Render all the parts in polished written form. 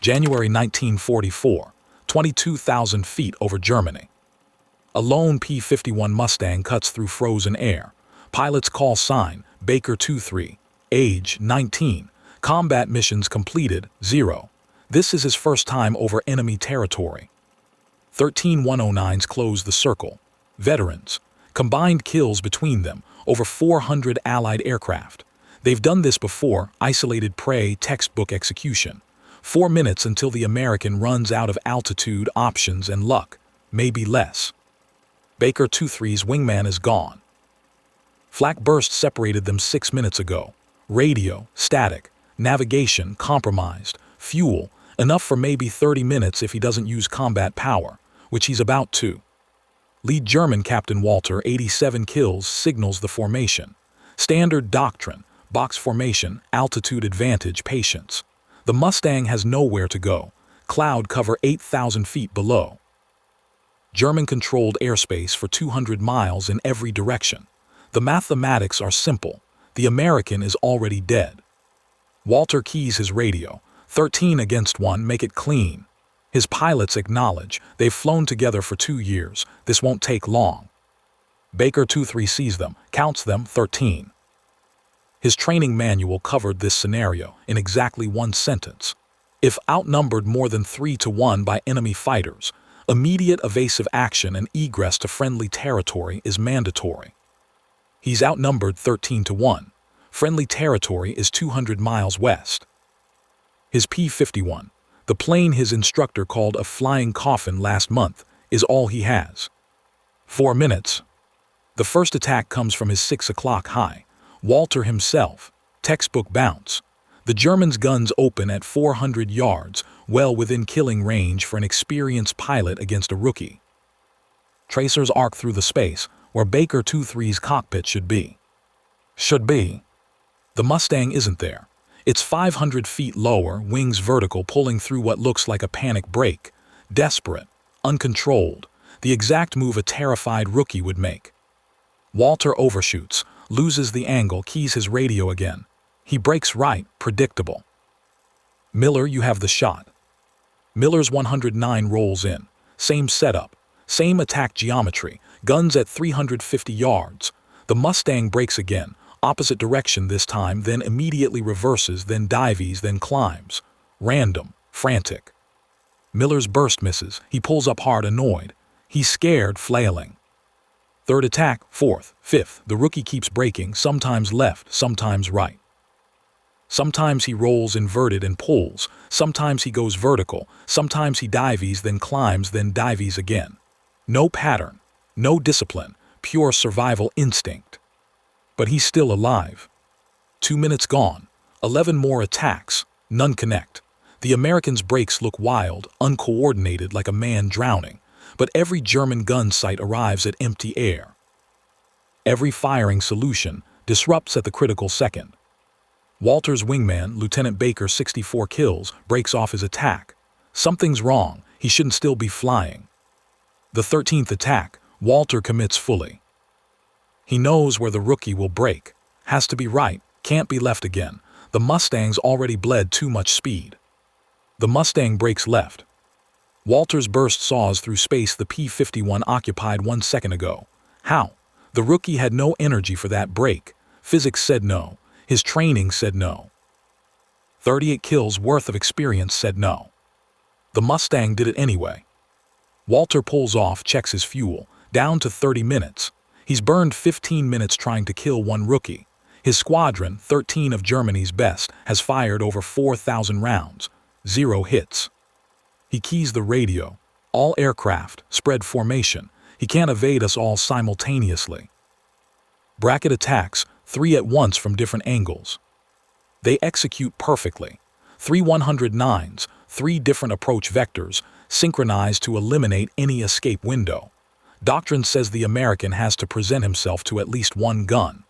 January 1944, 22,000 feet over Germany. A lone P-51 Mustang cuts through frozen air. Pilot's call sign, Baker 23. Age, 19. Combat missions completed, 0. This is his first time over enemy territory. 13 109s close the circle. Veterans. Combined kills between them, over 400 Allied aircraft. They've done this before, isolated prey, textbook execution. 4 minutes until the American runs out of altitude, options, and luck. Maybe less. Baker 23's wingman is gone. Flak burst separated them 6 minutes ago. Radio, static. Navigation, compromised. Fuel, enough for maybe 30 minutes if he doesn't use combat power, which he's about to. Lead German Captain Walter, 87 kills, signals the formation. Standard doctrine, box formation, altitude advantage, patience. The Mustang has nowhere to go. Cloud cover 8,000 feet below. German-controlled airspace for 200 miles in every direction. The mathematics are simple. The American is already dead. Walter keys his radio. 13 against 1, make it clean. His pilots acknowledge they've flown together for 2 years. This won't take long. Baker 23 sees them, counts them, 13. His training manual covered this scenario in exactly 1 sentence. If outnumbered more than 3 to 1 by enemy fighters, immediate evasive action and egress to friendly territory is mandatory. He's outnumbered 13 to 1. Friendly territory is 200 miles west. His P-51, the plane his instructor called a flying coffin last month, is all he has. 4 minutes. The first attack comes from his 6 o'clock high. Walter himself. Textbook bounce. The Germans' guns open at 400 yards, well within killing range for an experienced pilot against a rookie. Tracers arc through the space where Baker 23's cockpit should be. The Mustang isn't there. It's 500 feet lower, wings vertical, pulling through what looks like a panic brake. Desperate, uncontrolled, the exact move a terrified rookie would make. Walter overshoots, loses the angle, keys his radio again. He breaks right, predictable. Miller, you have the shot. Miller's 109 rolls in. Same setup, same attack geometry, guns at 350 yards. The Mustang breaks again, opposite direction this time, then immediately reverses, then dives, then climbs. Random, frantic. Miller's burst misses. He pulls up hard, annoyed. He's scared, flailing. Third attack, fourth, fifth. The rookie keeps breaking, sometimes left, sometimes right. Sometimes he rolls inverted and pulls. Sometimes he goes vertical. Sometimes he dives, then climbs, then dives again. No pattern, no discipline, pure survival instinct. But he's still alive. 2 minutes gone. 11 more attacks. None connect. The Americans' brakes look wild, uncoordinated, like a man drowning. But every German gun sight arrives at empty air. Every firing solution disrupts at the critical second. Walter's wingman, Lieutenant Baker, 64 kills, breaks off his attack. Something's wrong. He shouldn't still be flying. The 13th attack, Walter commits fully. He knows where the rookie will break. Has to be right, can't be left again. The Mustang's already bled too much speed. The Mustang breaks left. Walter's burst saws through space the P-51 occupied 1 second ago. How? The rookie had no energy for that break. Physics said no. His training said no. 38 kills worth of experience said no. The Mustang did it anyway. Walter pulls off, checks his fuel, down to 30 minutes. He's burned 15 minutes trying to kill 1 rookie. His squadron, 13 of Germany's best, has fired over 4,000 rounds. 0 hits. He keys the radio. All aircraft, spread formation. He can't evade us all simultaneously. Bracket attacks, 3 at once from different angles. They execute perfectly. 3 109s, 3 different approach vectors, synchronized to eliminate any escape window. Doctrine says the American has to present himself to at least 1 gun.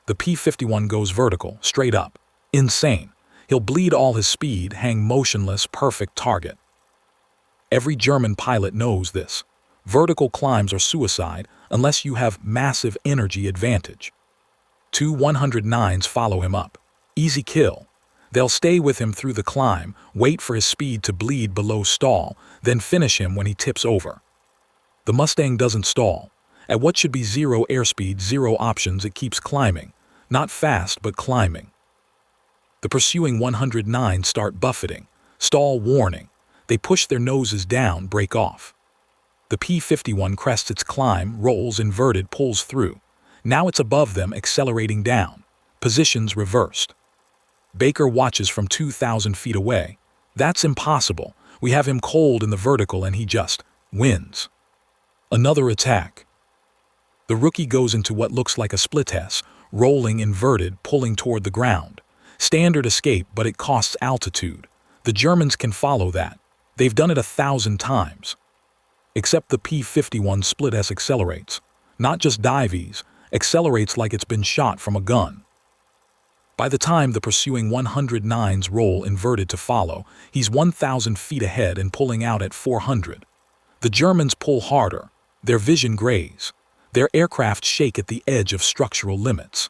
The P-51 goes vertical, straight up. Insane. He'll bleed all his speed, hang motionless, perfect target. Every German pilot knows this. Vertical climbs are suicide unless you have massive energy advantage. 2 109s follow him up. Easy kill. They'll stay with him through the climb, wait for his speed to bleed below stall, then finish him when he tips over. The Mustang doesn't stall. At what should be zero airspeed, zero options, it keeps climbing. Not fast, but climbing. The pursuing 109 start buffeting. Stall warning. They push their noses down, break off. The P-51 crests its climb, rolls inverted, pulls through. Now it's above them, accelerating down. Positions reversed. Baker watches from 2,000 feet away. That's impossible. We have him cold in the vertical and he just wins. Another attack. The rookie goes into what looks like a split S, rolling inverted, pulling toward the ground. Standard escape, but it costs altitude. The Germans can follow that. They've done it 1,000 times. Except the P-51 split S accelerates. Not just dives, accelerates like it's been shot from a gun. By the time the pursuing 109s roll inverted to follow, he's 1,000 feet ahead and pulling out at 400. The Germans pull harder. Their vision grays. Their aircraft shake at the edge of structural limits.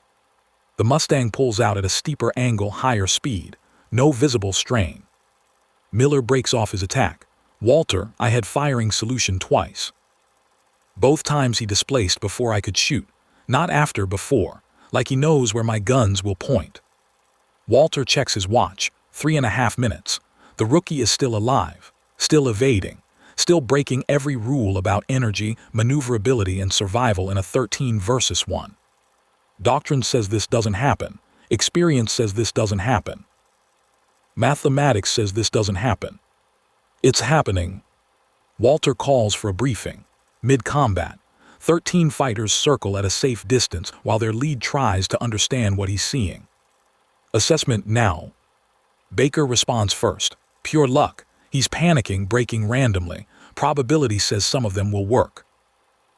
The Mustang pulls out at a steeper angle, higher speed. No visible strain. Miller breaks off his attack. Walter, I had firing solution twice. Both times he displaced before I could shoot. Not after, before. Like he knows where my guns will point. Walter checks his watch. 3.5 minutes. The rookie is still alive. Still evading. Still breaking every rule about energy, maneuverability, and survival in a 13 versus 1. Doctrine says this doesn't happen. Experience says this doesn't happen. Mathematics says this doesn't happen. It's happening. Walter calls for a briefing. Mid-combat. 13 fighters circle at a safe distance while their lead tries to understand what he's seeing. Assessment now. Baker responds first. Pure luck. He's panicking, braking randomly. Probability says some of them will work.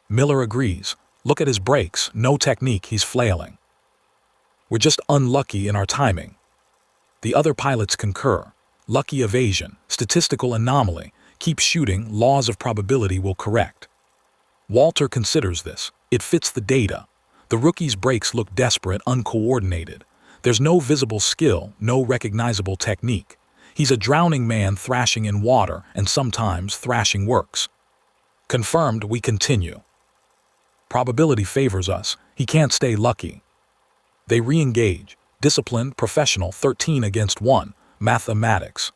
Miller agrees. Look at his brakes. No technique, he's flailing. We're just unlucky in our timing. The other pilots concur. Lucky evasion, statistical anomaly. Keep shooting, laws of probability will correct. Walter considers this. It fits the data. The rookie's brakes look desperate, uncoordinated. There's no visible skill, no recognizable technique. He's a drowning man thrashing in water, and sometimes thrashing works. Confirmed, we continue. Probability favors us. He can't stay lucky. They re-engage. Disciplined, professional, 13 against 1. Mathematics.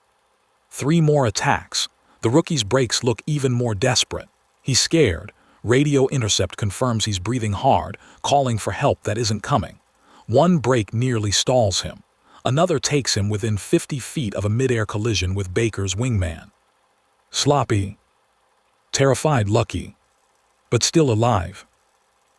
3 more attacks. The rookie's brakes look even more desperate. He's scared. Radio intercept confirms he's breathing hard, calling for help that isn't coming. One brake nearly stalls him. Another takes him within 50 feet of a mid-air collision with Baker's wingman. Sloppy. Terrified, lucky. But still alive.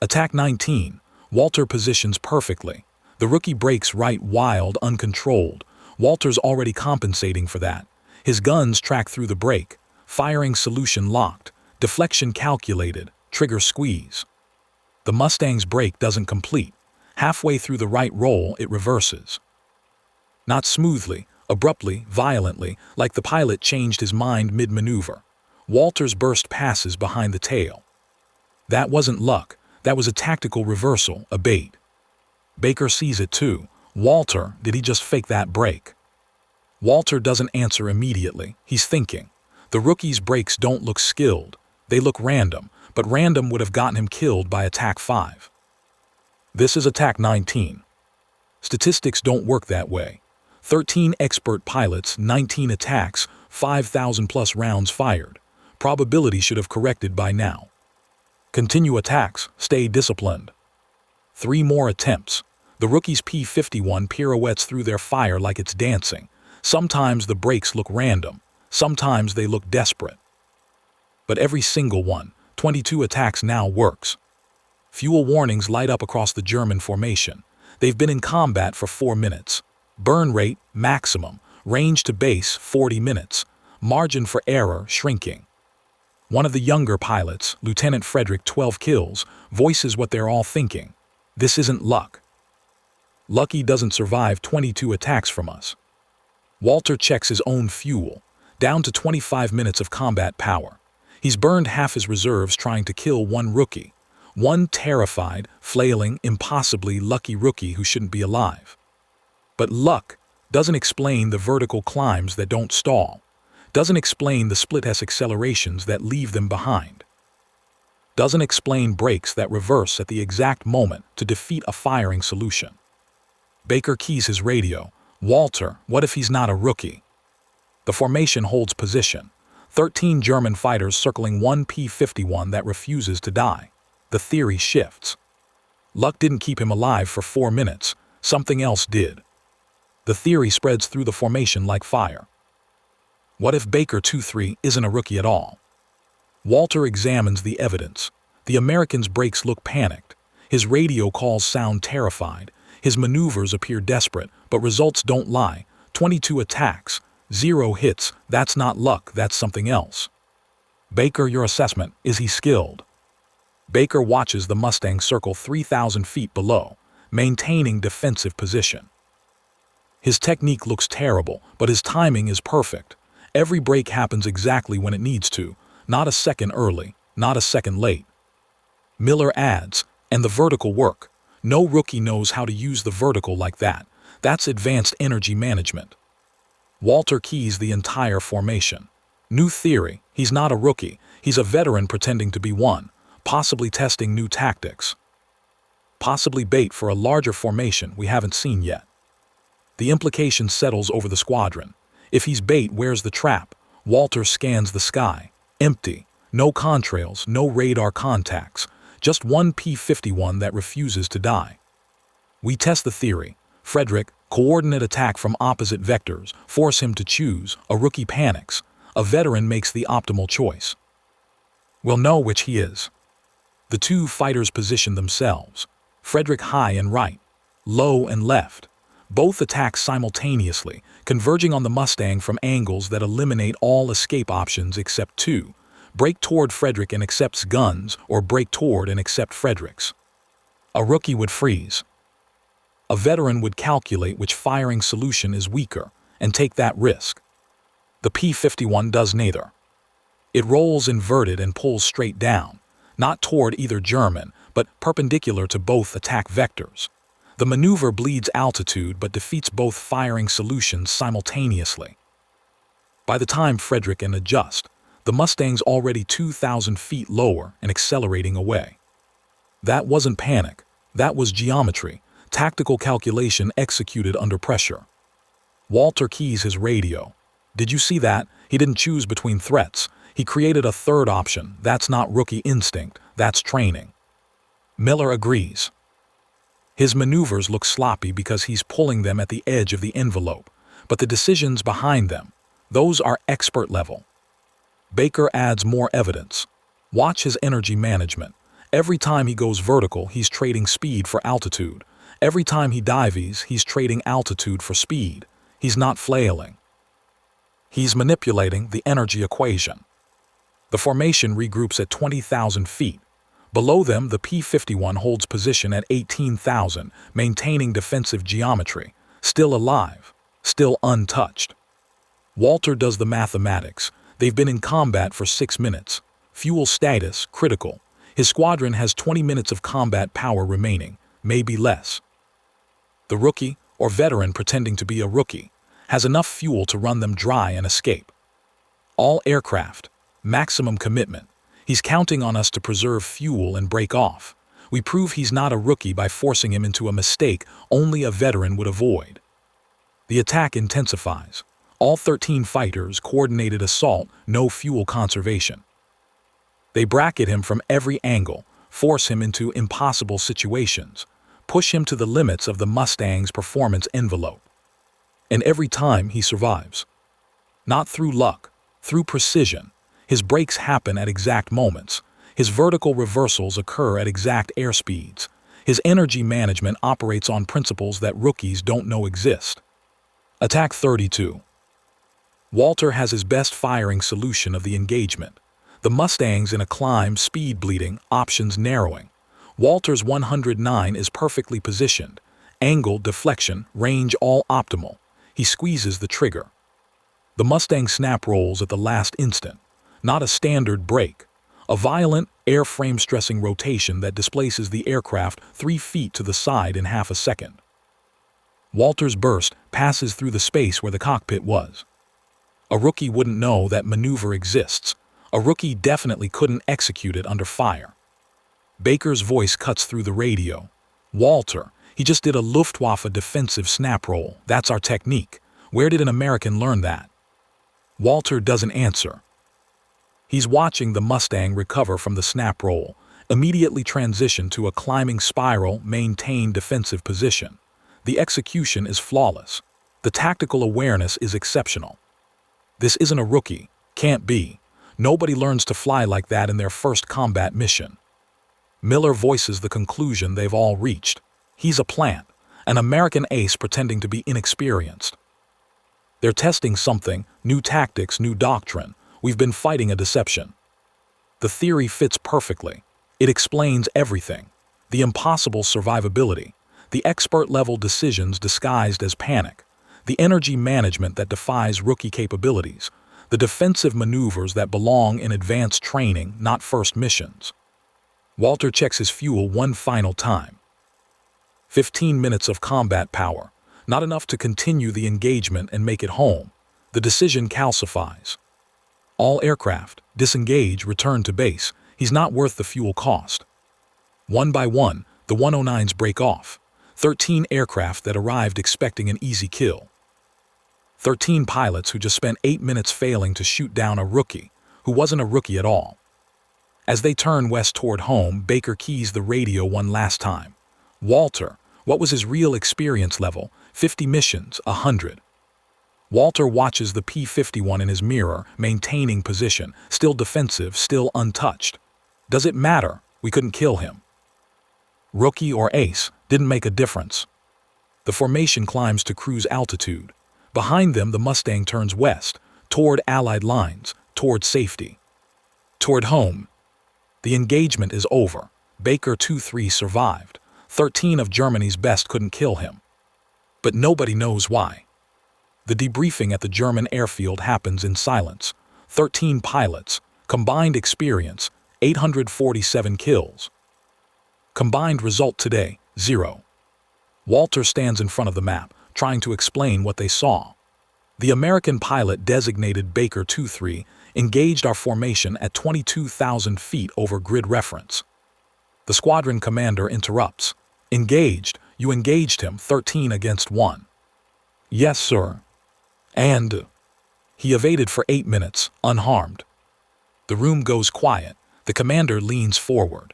Attack 19. Walter positions perfectly. The rookie brakes right, wild, uncontrolled. Walter's already compensating for that. His guns track through the brake. Firing solution locked. Deflection calculated. Trigger squeeze. The Mustang's brake doesn't complete. Halfway through the right roll, it reverses. Not smoothly, abruptly, violently, like the pilot changed his mind mid-maneuver. Walter's burst passes behind the tail. That wasn't luck. That was a tactical reversal, a bait. Baker sees it too. Walter, did he just fake that brake? Walter doesn't answer immediately. He's thinking. The rookie's brakes don't look skilled. They look random, but random would have gotten him killed by attack 5. This is attack 19. Statistics don't work that way. 13 expert pilots, 19 attacks, 5,000 plus rounds fired. Probability should have corrected by now. Continue attacks, stay disciplined. 3 more attempts. The rookie's P-51 pirouettes through their fire like it's dancing. Sometimes the brakes look random. Sometimes they look desperate. But every single one, 22 attacks now, works. Fuel warnings light up across the German formation. They've been in combat for 4 minutes. Burn rate, maximum. Range to base, 40 minutes. Margin for error, shrinking. One of the younger pilots, Lieutenant Frederick, 12 kills, voices what they're all thinking. This isn't luck. Lucky doesn't survive 22 attacks from us. Walter checks his own fuel. Down to 25 minutes of combat power. He's burned half his reserves trying to kill one rookie. One terrified, flailing, impossibly lucky rookie who shouldn't be alive. But luck, Doesn't explain the vertical climbs that don't stall. Doesn't explain the split-S accelerations that leave them behind. Doesn't explain brakes that reverse at the exact moment to defeat a firing solution. Baker keys his radio. Walter, what if he's not a rookie? The formation holds position. 13 German fighters circling one P-51 that refuses to die. The theory shifts. Luck didn't keep him alive for 4 minutes. Something else did. The theory spreads through the formation like fire. What if Baker 2-3 isn't a rookie at all? Walter examines the evidence. The American's brakes look panicked. His radio calls sound terrified. His maneuvers appear desperate, but results don't lie. 22 attacks, 0 hits. That's not luck, that's something else. Baker, your assessment, is he skilled? Baker watches the Mustang circle 3,000 feet below, maintaining defensive position. His technique looks terrible, but his timing is perfect. Every brake happens exactly when it needs to, not a second early, not a second late. Miller adds, and the vertical work. No rookie knows how to use the vertical like that. That's advanced energy management. Walter keys the entire formation. New theory, he's not a rookie, he's a veteran pretending to be one, possibly testing new tactics. Possibly bait for a larger formation we haven't seen yet. The implication settles over the squadron. If he's bait, where's the trap? Walter scans the sky. Empty. No contrails, no radar contacts. Just one P-51 that refuses to die. We test the theory. Frederick, coordinate attack from opposite vectors, force him to choose. A rookie panics. A veteran makes the optimal choice. We'll know which he is. The two fighters position themselves. Frederick high and right, low and left. Both attack simultaneously, converging on the Mustang from angles that eliminate all escape options except two. Break toward Frederick and accepts guns, or break toward and accept Frederick's. A rookie would freeze. A veteran would calculate which firing solution is weaker and take that risk. The P-51 does neither. It rolls inverted and pulls straight down, not toward either German, but perpendicular to both attack vectors. The maneuver bleeds altitude but defeats both firing solutions simultaneously. By the time Frederick can adjust, the Mustang's already 2,000 feet lower and accelerating away. That wasn't panic. That was geometry, tactical calculation executed under pressure. Walter keys his radio. Did you see that? He didn't choose between threats. He created a third option. That's not rookie instinct. That's training. Miller agrees. His maneuvers look sloppy because he's pulling them at the edge of the envelope, but the decisions behind them, those are expert level. Baker adds more evidence. Watch his energy management. Every time he goes vertical, he's trading speed for altitude. Every time he dives, he's trading altitude for speed. He's not flailing. He's manipulating the energy equation. The formation regroups at 20,000 feet. Below them, the P-51 holds position at 18,000, maintaining defensive geometry. Still alive. Still untouched. Walter does the mathematics. They've been in combat for 6 minutes. Fuel status, critical. His squadron has 20 minutes of combat power remaining, maybe less. The rookie, or veteran pretending to be a rookie, has enough fuel to run them dry and escape. All aircraft, maximum commitment. He's counting on us to preserve fuel and break off. We prove he's not a rookie by forcing him into a mistake only a veteran would avoid. The attack intensifies. All 13 fighters, coordinated assault, no fuel conservation. They bracket him from every angle, force him into impossible situations, push him to the limits of the Mustang's performance envelope. And every time he survives. Not through luck, through precision. His brakes happen at exact moments. His vertical reversals occur at exact airspeeds. His energy management operates on principles that rookies don't know exist. Attack 32. Walter has his best firing solution of the engagement. The Mustang's in a climb, speed bleeding, options narrowing. Walter's 109 is perfectly positioned. Angle, deflection, range all optimal. He squeezes the trigger. The Mustang snap rolls at the last instant. Not a standard brake. A violent, airframe-stressing rotation that displaces the aircraft 3 feet to the side in half a second. Walter's burst passes through the space where the cockpit was. A rookie wouldn't know that maneuver exists. A rookie definitely couldn't execute it under fire. Baker's voice cuts through the radio. Walter, he just did a Luftwaffe defensive snap roll. That's our technique. Where did an American learn that? Walter doesn't answer. He's watching the Mustang recover from the snap roll, immediately transition to a climbing spiral, maintain defensive position. The execution is flawless. The tactical awareness is exceptional. This isn't a rookie. Can't be. Nobody learns to fly like that in their first combat mission. Miller voices the conclusion they've all reached. He's a plant, an American ace pretending to be inexperienced. They're testing something, new tactics, new doctrine. We've been fighting a deception. The theory fits perfectly. It explains everything. The impossible survivability, the expert-level decisions disguised as panic, the energy management that defies rookie capabilities, the defensive maneuvers that belong in advanced training, not first missions. Walter checks his fuel one final time. 15 minutes of combat power, not enough to continue the engagement and make it home. The decision calcifies. All aircraft, disengage, return to base. He's not worth the fuel cost. One by one, the 109s break off. 13 aircraft that arrived expecting an easy kill. 13 pilots who just spent 8 minutes failing to shoot down a rookie, who wasn't a rookie at all. As they turn west toward home, Baker keys the radio one last time. Walter, what was his real experience level? 50 missions, 100. Walter watches the P-51 in his mirror, maintaining position, still defensive, still untouched. Does it matter? We couldn't kill him. Rookie or ace, didn't make a difference. The formation climbs to cruise altitude. Behind them, the Mustang turns west, toward Allied lines, toward safety. Toward home. The engagement is over. Baker 2-3 survived. 13 of Germany's best couldn't kill him. But nobody knows why. The debriefing at the German airfield happens in silence. 13 pilots, combined experience, 847 kills. Combined result today, 0. Walter stands in front of the map, trying to explain what they saw. The American pilot designated Baker 2-3 engaged our formation at 22,000 feet over grid reference. The squadron commander interrupts. Engaged, you engaged him 13 against 1. Yes, sir. And he evaded for 8 minutes, unharmed. The room goes quiet. The commander leans forward.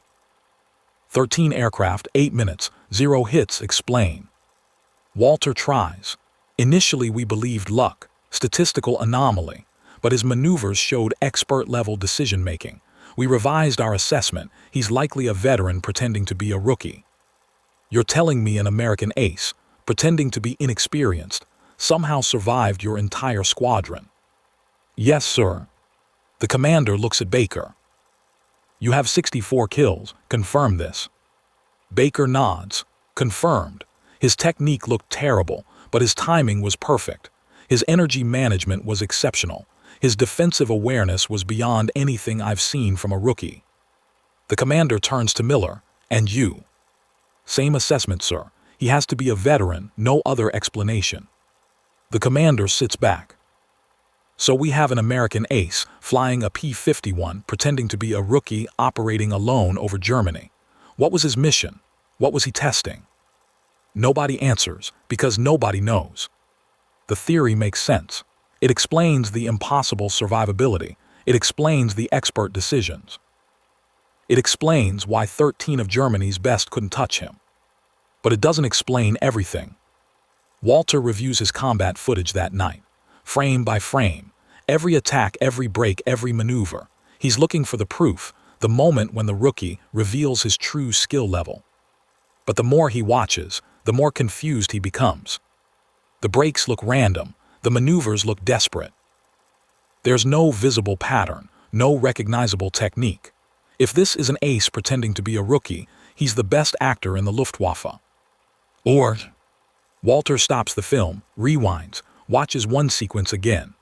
13 aircraft, 8 minutes, 0 hits, explain. Walter tries. Initially we believed luck, statistical anomaly, but his maneuvers showed expert-level decision-making. We revised our assessment. He's likely a veteran pretending to be a rookie. You're telling me an American ace, pretending to be inexperienced, somehow survived your entire squadron? Yes, sir. The commander looks at Baker. You have 64 kills. Confirm this. Baker nods. Confirmed. His technique looked terrible, but his timing was perfect. His energy management was exceptional. His defensive awareness was beyond anything I've seen from a rookie. The commander turns to Miller. And you? Same assessment, sir. He has to be a veteran, no other explanation. The commander sits back. So we have an American ace flying a P-51, pretending to be a rookie operating alone over Germany. What was his mission? What was he testing? Nobody answers, because nobody knows. The theory makes sense. It explains the impossible survivability. It explains the expert decisions. It explains why 13 of Germany's best couldn't touch him. But it doesn't explain everything. Walter reviews his combat footage that night, frame by frame, every attack, every break, every maneuver. He's looking for the proof, the moment when the rookie reveals his true skill level. But the more he watches, the more confused he becomes. The breaks look random, the maneuvers look desperate. There's no visible pattern, no recognizable technique. If this is an ace pretending to be a rookie, he's the best actor in the Luftwaffe. Or... Walter stops the film, rewinds, watches one sequence again.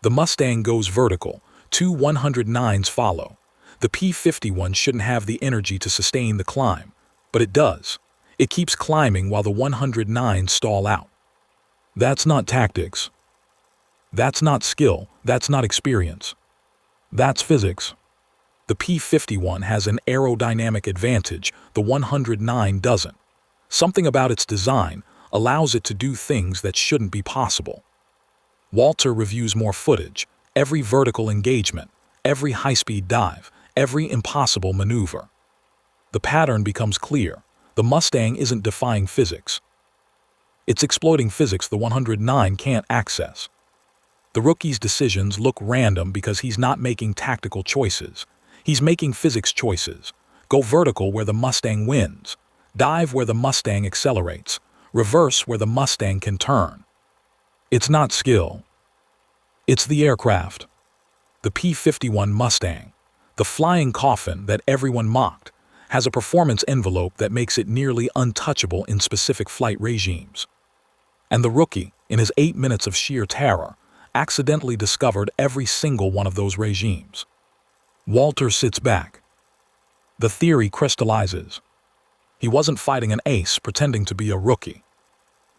The Mustang goes vertical, 2 109s follow. The P-51 shouldn't have the energy to sustain the climb, but it does. It keeps climbing while the 109 stall out. That's not tactics. That's not skill. That's not experience. That's physics. The P-51 has an aerodynamic advantage the 109 doesn't. Something about its design allows it to do things that shouldn't be possible. Walter reviews more footage, every vertical engagement, every high-speed dive, every impossible maneuver. The pattern becomes clear. The Mustang isn't defying physics. It's exploiting physics the 109 can't access. The rookie's decisions look random because he's not making tactical choices. He's making physics choices. Go vertical where the Mustang wins. Dive where the Mustang accelerates. Reverse where the Mustang can turn. It's not skill. It's the aircraft. The P-51 Mustang, the flying coffin that everyone mocked, has a performance envelope that makes it nearly untouchable in specific flight regimes. And the rookie, in his 8 minutes of sheer terror, accidentally discovered every single one of those regimes. Walter sits back. The theory crystallizes. He wasn't fighting an ace pretending to be a rookie.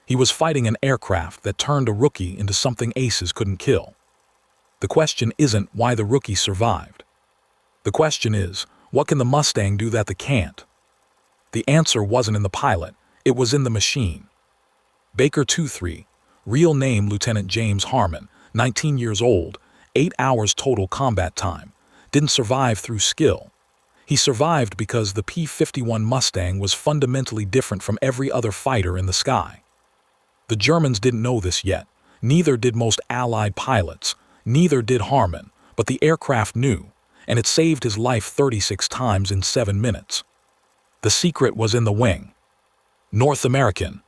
He was fighting an aircraft that turned a rookie into something aces couldn't kill. The question isn't why the rookie survived. The question is, what can the Mustang do that they can't? The answer wasn't in the pilot, it was in the machine. Baker 2-3, real name Lieutenant James Harmon, 19 years old, 8 hours total combat time, didn't survive through skill. He survived because the P-51 Mustang was fundamentally different from every other fighter in the sky. The Germans didn't know this yet, neither did most Allied pilots, neither did Harmon, but the aircraft knew, and it saved his life 36 times in 7 minutes. The secret was in the wing. North American.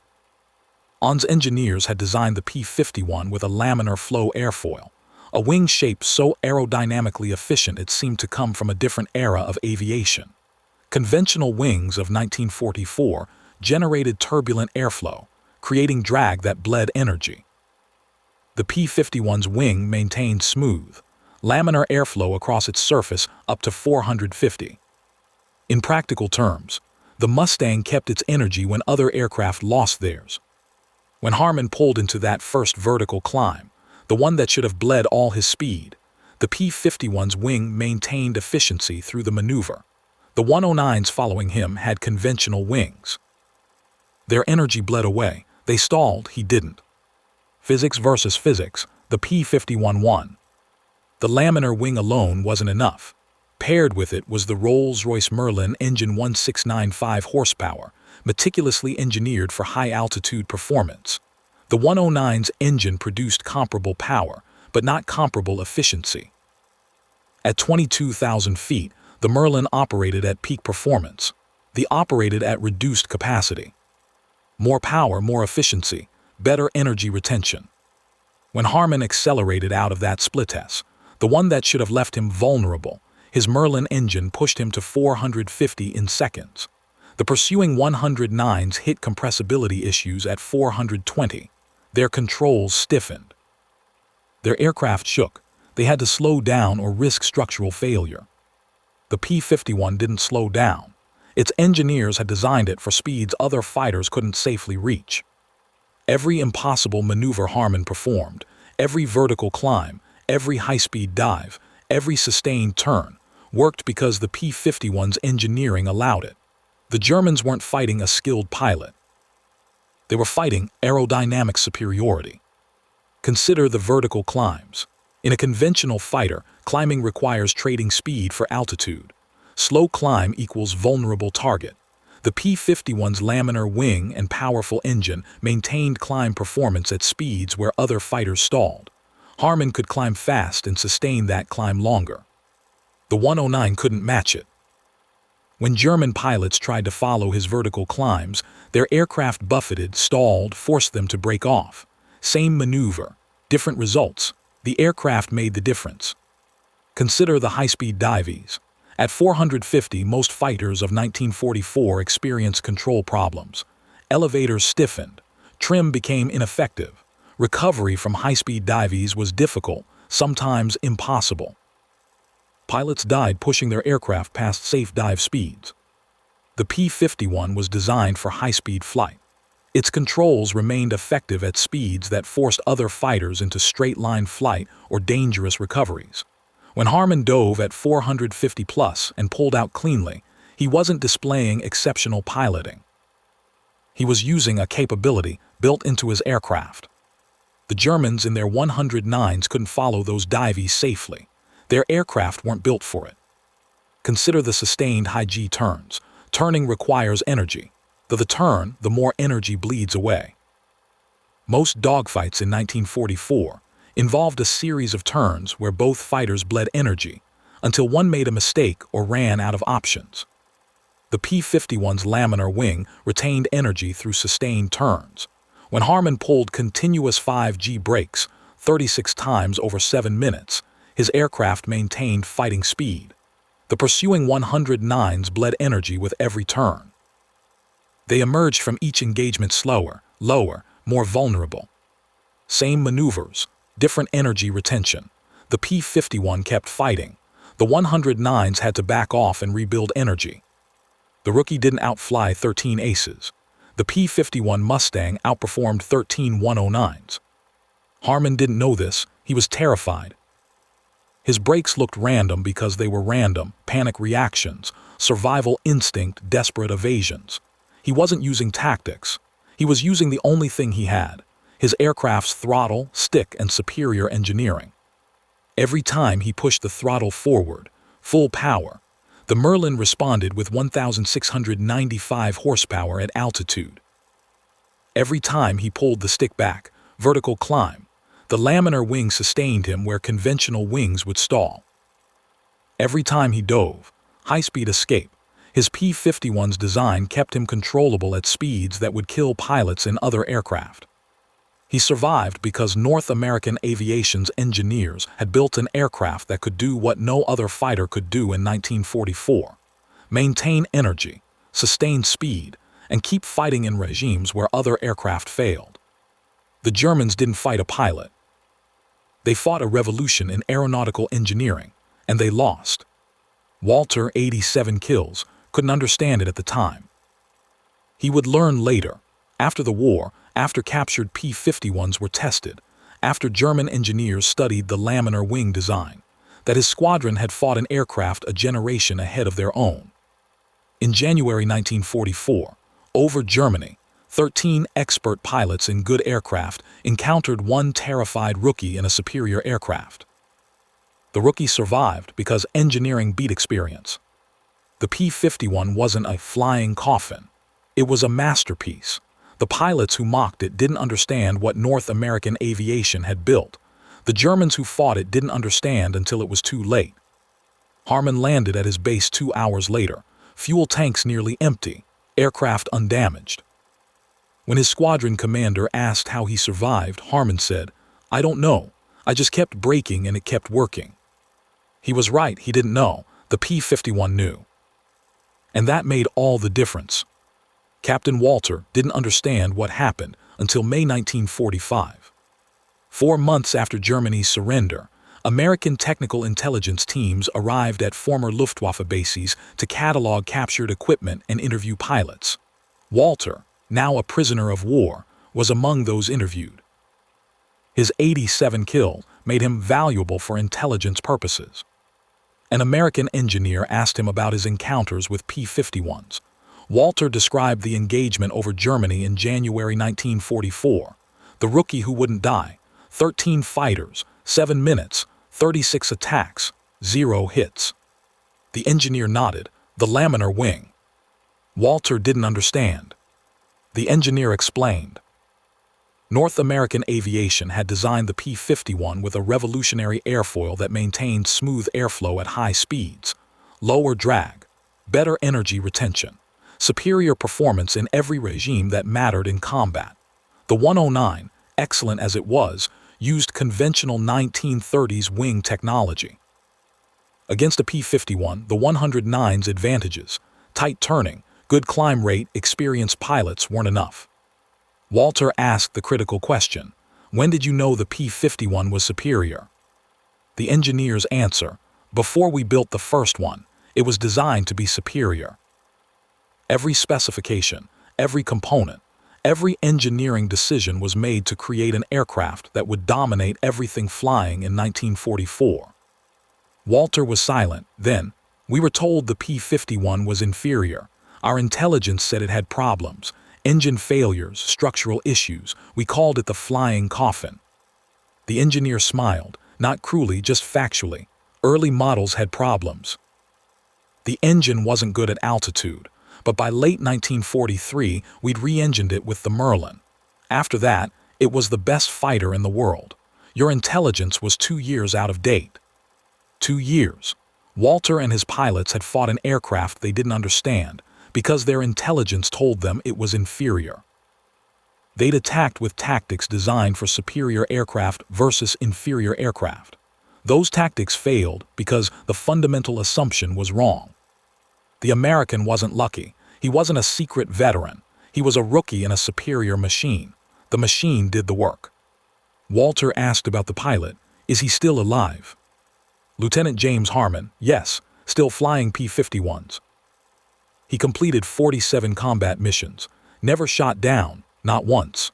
ON's engineers had designed the P-51 with a laminar flow airfoil, a wing shape so aerodynamically efficient it seemed to come from a different era of aviation. Conventional wings of 1944 generated turbulent airflow, creating drag that bled energy. The P-51's wing maintained smooth, laminar airflow across its surface up to 450. In practical terms, the Mustang kept its energy when other aircraft lost theirs. When Harmon pulled into that first vertical climb, the one that should have bled all his speed, the P-51's wing maintained efficiency through the maneuver. The 109s following him had conventional wings. Their energy bled away. They stalled, he didn't. Physics versus physics, the P-51 won. The laminar wing alone wasn't enough. Paired with it was the Rolls-Royce Merlin engine 1695 horsepower, meticulously engineered for high-altitude performance. The 109's engine produced comparable power, but not comparable efficiency. At 22,000 feet, the Merlin operated at peak performance. The operated at reduced capacity. More power, more efficiency, better energy retention. When Harmon accelerated out of that split test, the one that should have left him vulnerable, his Merlin engine pushed him to 450 in seconds. The pursuing 109s hit compressibility issues at 420. Their controls stiffened. Their aircraft shook. They had to slow down or risk structural failure. The P-51 didn't slow down. Its engineers had designed it for speeds other fighters couldn't safely reach. Every impossible maneuver Harmon performed, every vertical climb, every high-speed dive, every sustained turn, worked because the P-51's engineering allowed it. The Germans weren't fighting a skilled pilot. They were fighting aerodynamic superiority. Consider the vertical climbs. In a conventional fighter, climbing requires trading speed for altitude. Slow climb equals vulnerable target. The P-51's laminar wing and powerful engine maintained climb performance at speeds where other fighters stalled. Harmon could climb fast and sustain that climb longer. The 109 couldn't match it. When German pilots tried to follow his vertical climbs, their aircraft buffeted, stalled, forced them to break off. Same maneuver, different results. The aircraft made the difference. Consider the high-speed dives. At 450, most fighters of 1944 experienced control problems. Elevators stiffened. Trim became ineffective. Recovery from high-speed dives was difficult, sometimes impossible. Pilots died pushing their aircraft past safe dive speeds. The P-51 was designed for high-speed flight. Its controls remained effective at speeds that forced other fighters into straight-line flight or dangerous recoveries. When Harmon dove at 450 plus and pulled out cleanly, he wasn't displaying exceptional piloting. He was using a capability built into his aircraft. The Germans in their 109s couldn't follow those dives safely. Their aircraft weren't built for it. Consider the sustained high-G turns. Turning requires energy. The turn, the more energy bleeds away. Most dogfights in 1944 involved a series of turns where both fighters bled energy until one made a mistake or ran out of options. The P-51's laminar wing retained energy through sustained turns. When Harmon pulled continuous 5G brakes 36 times over 7 minutes, his aircraft maintained fighting speed. The pursuing 109s bled energy with every turn. They emerged from each engagement slower, lower, more vulnerable. Same maneuvers, different energy retention. The P-51 kept fighting. The 109s had to back off and rebuild energy. The rookie didn't outfly 13 aces. The P-51 Mustang outperformed 13 109s. Harmon didn't know this. He was terrified. His brakes looked random because they were random, panic reactions, survival instinct, desperate evasions. He wasn't using tactics. He was using the only thing he had, his aircraft's throttle, stick, and superior engineering. Every time he pushed the throttle forward, full power, the Merlin responded with 1,695 horsepower at altitude. Every time he pulled the stick back, vertical climb, the laminar wing sustained him where conventional wings would stall. Every time he dove, high-speed escape, his P-51's design kept him controllable at speeds that would kill pilots in other aircraft. He survived because North American aviation's engineers had built an aircraft that could do what no other fighter could do in 1944: maintain energy, sustain speed, and keep fighting in regimes where other aircraft failed. The Germans didn't fight a pilot. They fought a revolution in aeronautical engineering, and they lost. Walter, 87 kills, couldn't understand it at the time. He would learn later, after the war, after captured P-51s were tested, after German engineers studied the laminar wing design, that his squadron had fought an aircraft a generation ahead of their own. In January 1944, over Germany, 13 expert pilots in good aircraft encountered one terrified rookie in a superior aircraft. The rookie survived because engineering beat experience. The P-51 wasn't a flying coffin. It was a masterpiece. The pilots who mocked it didn't understand what North American aviation had built. The Germans who fought it didn't understand until it was too late. Harmon landed at his base 2 hours later, fuel tanks nearly empty, aircraft undamaged. When his squadron commander asked how he survived, Harmon said, "I don't know. I just kept braking and it kept working." He was right, he didn't know. The P-51 knew. And that made all the difference. Captain Walter didn't understand what happened until May 1945. 4 months after Germany's surrender, American technical intelligence teams arrived at former Luftwaffe bases to catalog captured equipment and interview pilots. Walter, now a prisoner of war, was among those interviewed. His 87 kill made him valuable for intelligence purposes. An American engineer asked him about his encounters with P-51s. Walter described the engagement over Germany in January 1944. The rookie who wouldn't die, 13 fighters, 7 minutes, 36 attacks, 0 hits. The engineer nodded, the laminar wing. Walter didn't understand. The engineer explained. North American aviation had designed the P-51 with a revolutionary airfoil that maintained smooth airflow at high speeds, lower drag, better energy retention, superior performance in every regime that mattered in combat. The 109, excellent as it was, used conventional 1930s wing technology. Against a P-51, the 109's advantages, tight turning, good climb rate, experienced pilots weren't enough. Walter asked the critical question, when did you know the P-51 was superior? The engineer's answer, before we built the first one, it was designed to be superior. Every specification, every component, every engineering decision was made to create an aircraft that would dominate everything flying in 1944. Walter was silent. Then, we were told the P-51 was inferior. Our intelligence said it had problems, engine failures, structural issues. We called it the flying coffin. The engineer smiled, not cruelly, just factually. Early models had problems. The engine wasn't good at altitude, but by late 1943, we'd re-engined it with the Merlin. After that, it was the best fighter in the world. Your intelligence was 2 years out of date. 2 years. Walter and his pilots had fought an aircraft they didn't understand because their intelligence told them it was inferior. They'd attacked with tactics designed for superior aircraft versus inferior aircraft. Those tactics failed because the fundamental assumption was wrong. The American wasn't lucky. He wasn't a secret veteran. He was a rookie in a superior machine. The machine did the work. Walter asked about the pilot. Is he still alive? Lieutenant James Harmon, yes, still flying P-51s. He completed 47 combat missions, never shot down, not once.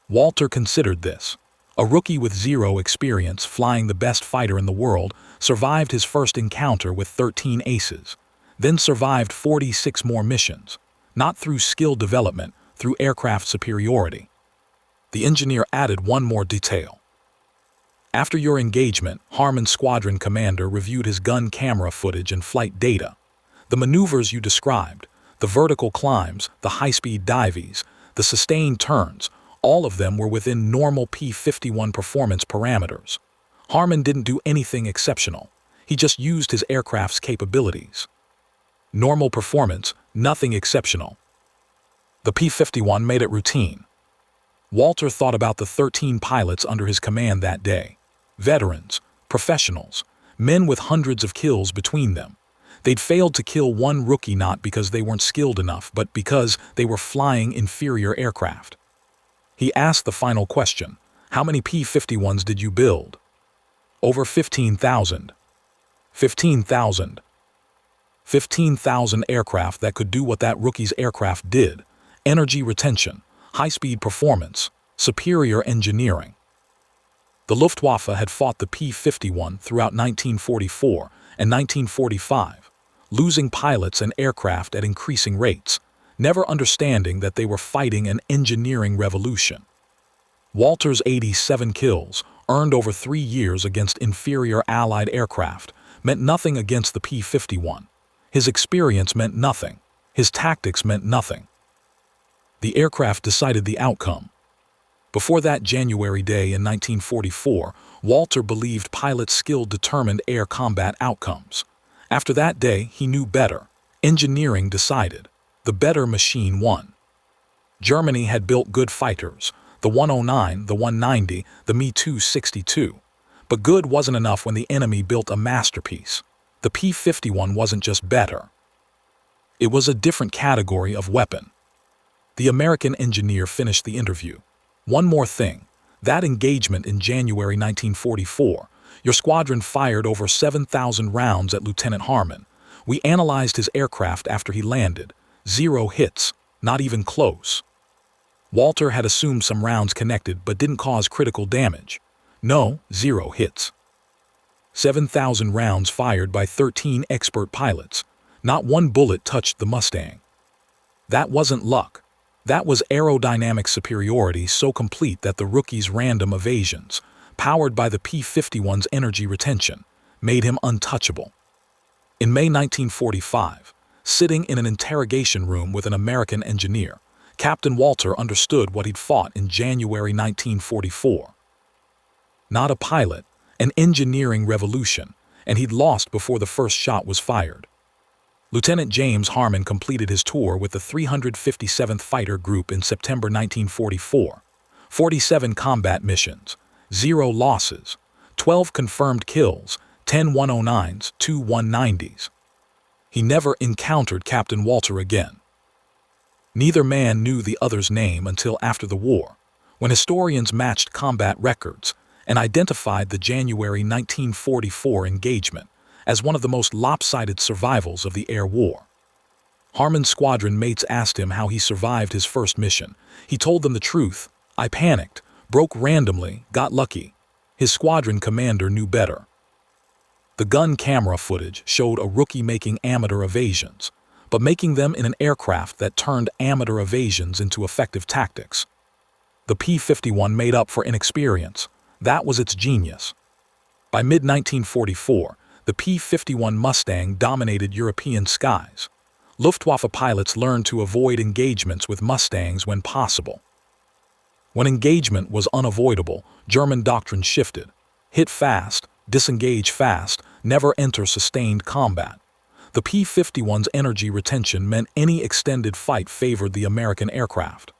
Walter considered this. A rookie with zero experience flying the best fighter in the world survived his first encounter with 13 aces, then survived 46 more missions, not through skill development, through aircraft superiority. The engineer added one more detail. After your engagement, Harmon's squadron commander reviewed his gun camera footage and flight data. The maneuvers you described, the vertical climbs, the high-speed dives, the sustained turns, all of them were within normal P-51 performance parameters. Harmon didn't do anything exceptional. He just used his aircraft's capabilities. Normal performance, nothing exceptional. The P-51 made it routine. Walter thought about the 13 pilots under his command that day. Veterans, professionals, men with hundreds of kills between them. They'd failed to kill one rookie not because they weren't skilled enough, but because they were flying inferior aircraft. He asked the final question. How many P-51s did you build? Over 15,000. 15,000. 15,000 aircraft that could do what that rookie's aircraft did. Energy retention, high-speed performance, superior engineering. The Luftwaffe had fought the P-51 throughout 1944 and 1945, losing pilots and aircraft at increasing rates, never understanding that they were fighting an engineering revolution. Walter's 87 kills, earned over 3 years against inferior Allied aircraft, meant nothing against the P-51. His experience meant nothing. His tactics meant nothing. The aircraft decided the outcome. Before that January day in 1944, Walter believed pilot skill determined air combat outcomes. After that day, he knew better. Engineering decided. The better machine won. Germany had built good fighters, the 109, the 190, the Me-262. But good wasn't enough when the enemy built a masterpiece. The P-51 wasn't just better. It was a different category of weapon. The American engineer finished the interview. One more thing. That engagement in January 1944, your squadron fired over 7,000 rounds at Lieutenant Harmon. We analyzed his aircraft after he landed. 0 hits, not even close. Walter had assumed some rounds connected but didn't cause critical damage. No, 0 hits. 7,000 rounds fired by 13 expert pilots. Not one bullet touched the Mustang. That wasn't luck. That was aerodynamic superiority so complete that the rookie's random evasions, powered by the P-51's energy retention, made him untouchable. In May 1945, sitting in an interrogation room with an American engineer, Captain Walter understood what he'd fought in January 1944. Not a pilot, an engineering revolution, and he'd lost before the first shot was fired. Lieutenant James Harmon completed his tour with the 357th Fighter Group in September 1944. 47 combat missions, 0 losses, 12 confirmed kills, 10 109s, 2 190s. He never encountered Captain Walter again. Neither man knew the other's name until after the war, when historians matched combat records and identified the January 1944 engagement as one of the most lopsided survivals of the air war. Harmon's squadron mates asked him how he survived his first mission. He told them the truth. I panicked, broke randomly, got lucky. His squadron commander knew better. The gun camera footage showed a rookie making amateur evasions, but making them in an aircraft that turned amateur evasions into effective tactics. The P-51 made up for inexperience. That was its genius. By mid-1944, the P-51 Mustang dominated European skies. Luftwaffe pilots learned to avoid engagements with Mustangs when possible. When engagement was unavoidable, German doctrine shifted. Hit fast, disengage fast, never enter sustained combat. The P-51's energy retention meant any extended fight favored the American aircraft.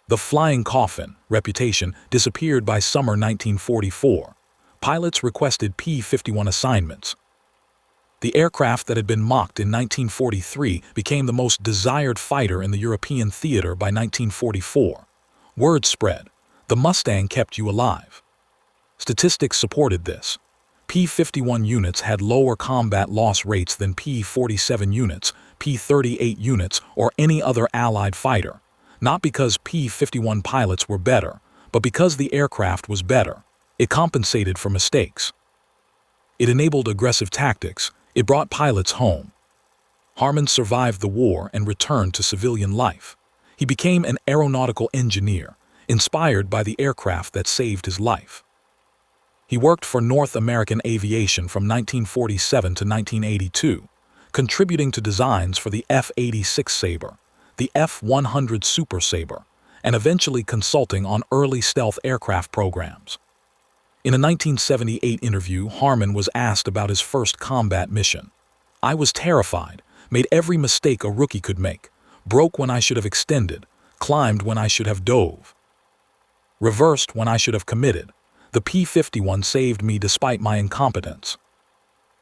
The flying coffin reputation disappeared by summer 1944. Pilots requested P-51 assignments. The aircraft that had been mocked in 1943 became the most desired fighter in the European theater by 1944. Word spread. The Mustang kept you alive. Statistics supported this. P-51 units had lower combat loss rates than P-47 units, P-38 units, or any other Allied fighter. Not because P-51 pilots were better, but because the aircraft was better. It compensated for mistakes. It enabled aggressive tactics. It brought pilots home. Harmon survived the war and returned to civilian life. He became an aeronautical engineer, inspired by the aircraft that saved his life. He worked for North American Aviation from 1947 to 1982, contributing to designs for the F-86 Sabre, the F-100 Super Sabre, and eventually consulting on early stealth aircraft programs. In a 1978 interview, Harmon was asked about his first combat mission. I was terrified, made every mistake a rookie could make, broke when I should have extended, climbed when I should have dove, reversed when I should have committed. The P-51 saved me despite my incompetence.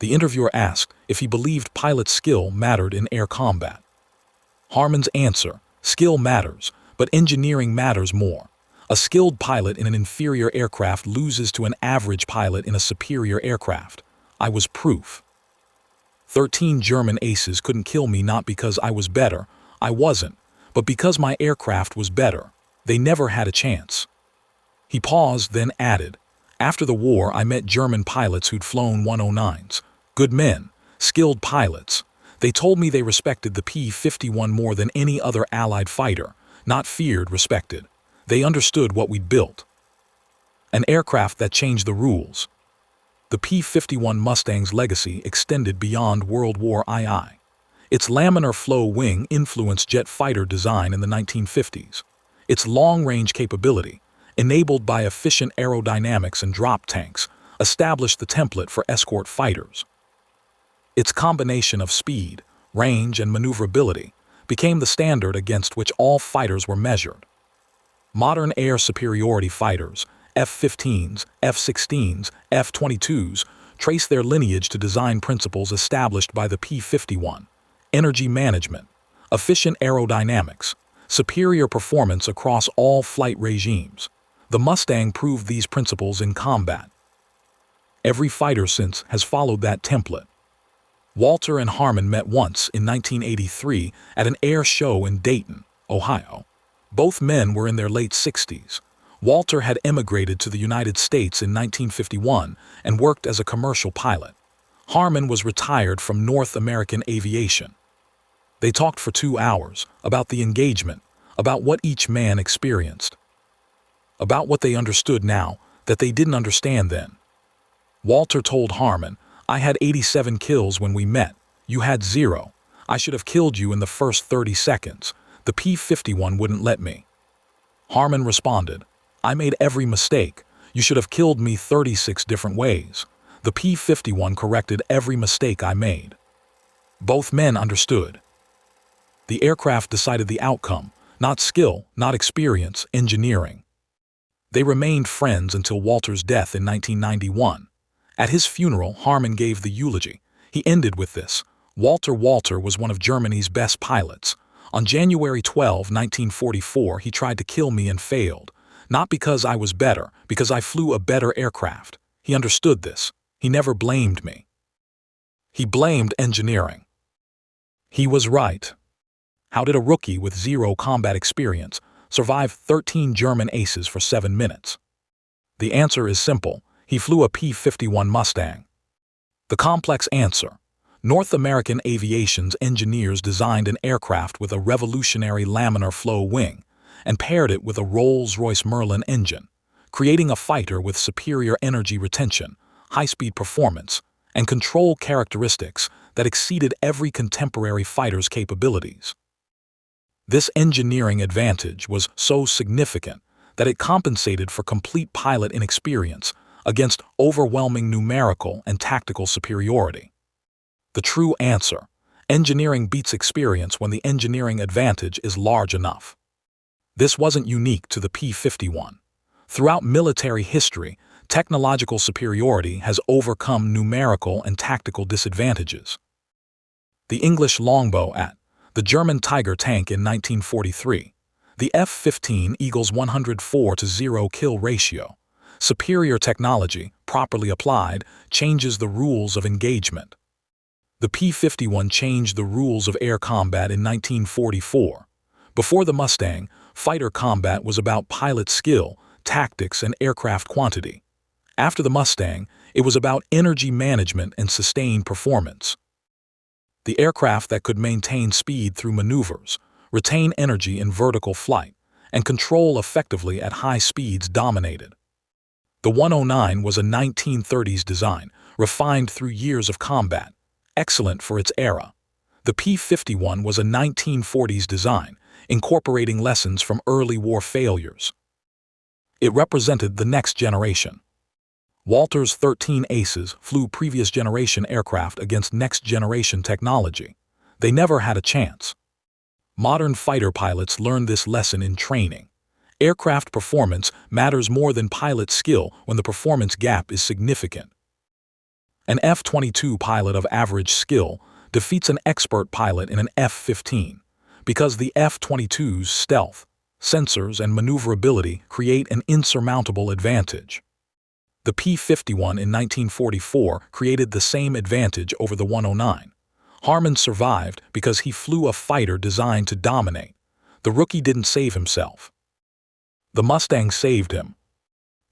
The interviewer asked if he believed pilot skill mattered in air combat. Harmon's answer, skill matters, but engineering matters more. A skilled pilot in an inferior aircraft loses to an average pilot in a superior aircraft. I was proof. 13 German aces couldn't kill me not because I was better, I wasn't, but because my aircraft was better. They never had a chance. He paused, then added, after the war I met German pilots who'd flown 109s. Good men, skilled pilots. They told me they respected the P-51 more than any other Allied fighter, not feared, respected. They understood what we'd built. An aircraft that changed the rules. The P-51 Mustang's legacy extended beyond World War II. Its laminar flow wing influenced jet fighter design in the 1950s. Its long-range capability, enabled by efficient aerodynamics and drop tanks, established the template for escort fighters. Its combination of speed, range, and maneuverability became the standard against which all fighters were measured. Modern air superiority fighters, F-15s, F-16s, F-22s, trace their lineage to design principles established by the P-51. Energy management, efficient aerodynamics, superior performance across all flight regimes. The Mustang proved these principles in combat. Every fighter since has followed that template. Walter and Harmon met once in 1983 at an air show in Dayton, Ohio. Both men were in their late 60s. Walter had emigrated to the United States in 1951 and worked as a commercial pilot. Harmon was retired from North American Aviation. They talked for 2 hours about the engagement, about what each man experienced, about what they understood now that they didn't understand then. Walter told Harmon, I had 87 kills when we met. You had 0. I should have killed you in the first 30 seconds. The P-51 wouldn't let me. Harmon responded, I made every mistake. You should have killed me 36 different ways. The P-51 corrected every mistake I made. Both men understood. The aircraft decided the outcome, not skill, not experience, engineering. They remained friends until Walter's death in 1991. At his funeral, Harmon gave the eulogy. He ended with this, Walter was one of Germany's best pilots. On January 12, 1944, he tried to kill me and failed. Not because I was better, because I flew a better aircraft. He understood this. He never blamed me. He blamed engineering. He was right. How did a rookie with zero combat experience survive 13 German aces for 7 minutes? The answer is simple. He flew a P-51 Mustang. The complex answer: North American aviation's engineers designed an aircraft with a revolutionary laminar flow wing and paired it with a Rolls-Royce Merlin engine, creating a fighter with superior energy retention, high-speed performance, and control characteristics that exceeded every contemporary fighter's capabilities. This engineering advantage was so significant that it compensated for complete pilot inexperience against overwhelming numerical and tactical superiority. The true answer: engineering beats experience when the engineering advantage is large enough. This wasn't unique to the P-51. Throughout military history, technological superiority has overcome numerical and tactical disadvantages. The English longbow at the German Tiger tank in 1943, the F-15 Eagle's 104-0 kill ratio. Superior technology, properly applied, changes the rules of engagement. The P-51 changed the rules of air combat in 1944. Before the Mustang, fighter combat was about pilot skill, tactics, and aircraft quantity. After the Mustang, it was about energy management and sustained performance. The aircraft that could maintain speed through maneuvers, retain energy in vertical flight, and control effectively at high speeds dominated. The 109 was a 1930s design, refined through years of combat, excellent for its era. The P-51 was a 1940s design, incorporating lessons from early war failures. It represented the next generation. Walter's 13 aces flew previous generation aircraft against next generation technology. They never had a chance. Modern fighter pilots learned this lesson in training. Aircraft performance matters more than pilot skill when the performance gap is significant. An F-22 pilot of average skill defeats an expert pilot in an F-15 because the F-22's stealth, sensors, and maneuverability create an insurmountable advantage. The P-51 in 1944 created the same advantage over the 109. Harmon survived because he flew a fighter designed to dominate. The rookie didn't save himself. The Mustang saved him.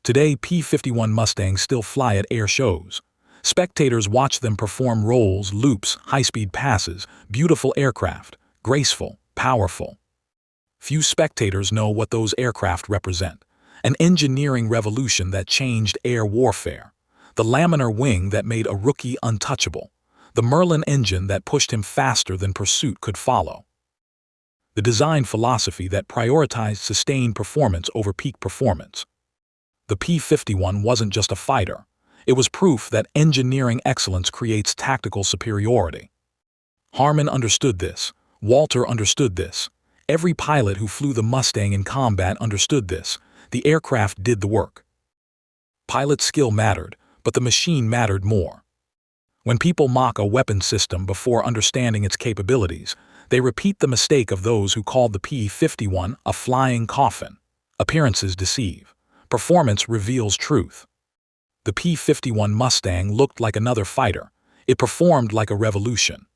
Today, P-51 Mustangs still fly at air shows. Spectators watch them perform rolls, loops, high-speed passes, beautiful aircraft, graceful, powerful. Few spectators know what those aircraft represent. An engineering revolution that changed air warfare. The laminar wing that made a rookie untouchable. The Merlin engine that pushed him faster than pursuit could follow. The design philosophy that prioritized sustained performance over peak performance. The P-51 wasn't just a fighter. It was proof that engineering excellence creates tactical superiority. Harmon understood this. Walter understood this. Every pilot who flew the Mustang in combat understood this. The aircraft did the work. Pilot skill mattered, but the machine mattered more. When people mock a weapon system before understanding its capabilities, they repeat the mistake of those who called the P-51 a flying coffin. Appearances deceive. Performance reveals truth. The P-51 Mustang looked like another fighter. It performed like a revolution.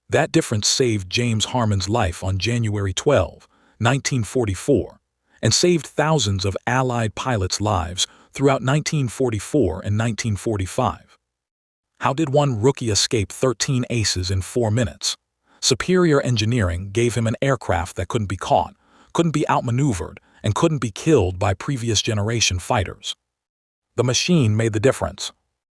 That difference saved James Harmon's life on January 12, 1944. And saved thousands of Allied pilots' lives throughout 1944 and 1945. How did one rookie escape 13 aces in 4 minutes? Superior engineering gave him an aircraft that couldn't be caught, couldn't be outmaneuvered, and couldn't be killed by previous generation fighters. The machine made the difference.